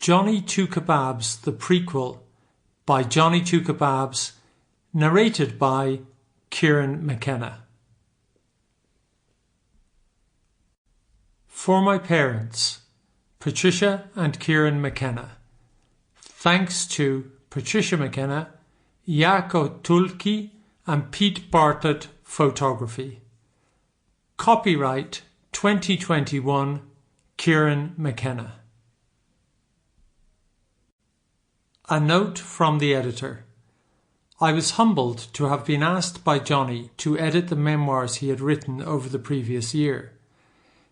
Johnny Two Kebabs, the prequel, by Johnny Two Kebabs, narrated by Kieran McKenna. For my parents, Patricia and Kieran McKenna. Thanks to Patricia McKenna, Jaakko Tulkki and Pete Bartlett Photography. Copyright 2021, Kieran McKenna. A note from the editor. I was humbled to have been asked by Johnny to edit the memoirs he had written over the previous year.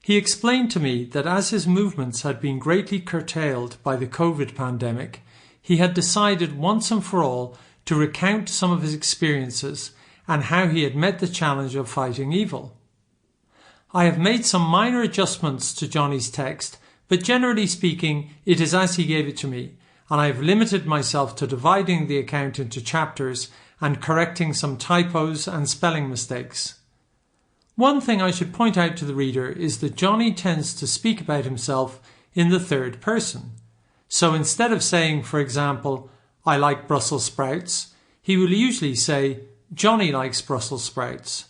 He explained to me that as his movements had been greatly curtailed by the COVID pandemic, he had decided once and for all to recount some of his experiences and how he had met the challenge of fighting evil. I have made some minor adjustments to Johnny's text, but generally speaking, it is as he gave it to me, and I have limited myself to dividing the account into chapters and correcting some typos and spelling mistakes. One thing I should point out to the reader is that Johnny tends to speak about himself in the third person. So instead of saying, for example, I like Brussels sprouts, he will usually say, Johnny likes Brussels sprouts.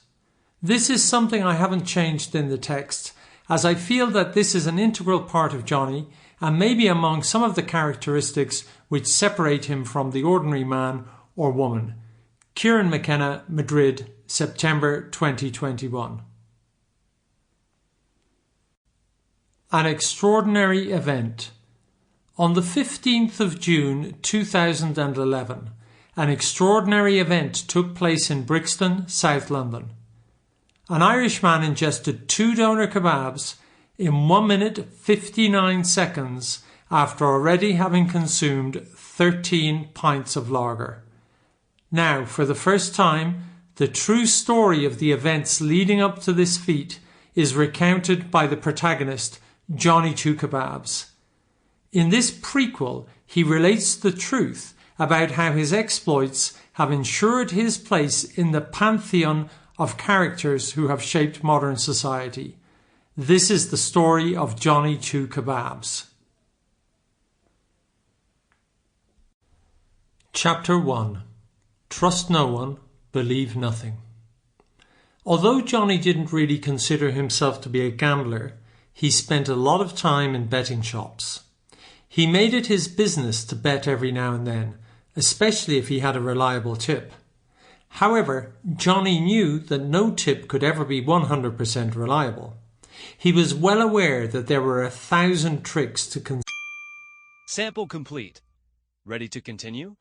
This is something I haven't changed in the text, as I feel that this is an integral part of Johnny and maybe among some of the characteristics which separate him from the ordinary man or woman. Kieran McKenna, Madrid, September 2021. An extraordinary event. On the 15th of June 2011, an extraordinary event took place in Brixton, South London. An Irishman ingested 2 doner kebabs in 1 minute 59 seconds after already having consumed 13 pints of lager. Now, for the first time, the true story of the events leading up to this feat is recounted by the protagonist, Johnny Two Kebabs. In this prequel, he relates the truth about how his exploits have ensured his place in the pantheon of characters who have shaped modern society. This is the story of Johnny Two Kebabs. Chapter 1. Trust no one, believe nothing. Although Johnny didn't really consider himself to be a gambler, he spent a lot of time in betting shops. He made it his business to bet every now and then, especially if he had a reliable tip. However, Johnny knew that no tip could ever be 100% reliable. He was well aware that there were 1,000 tricks to Sample complete. Ready to continue?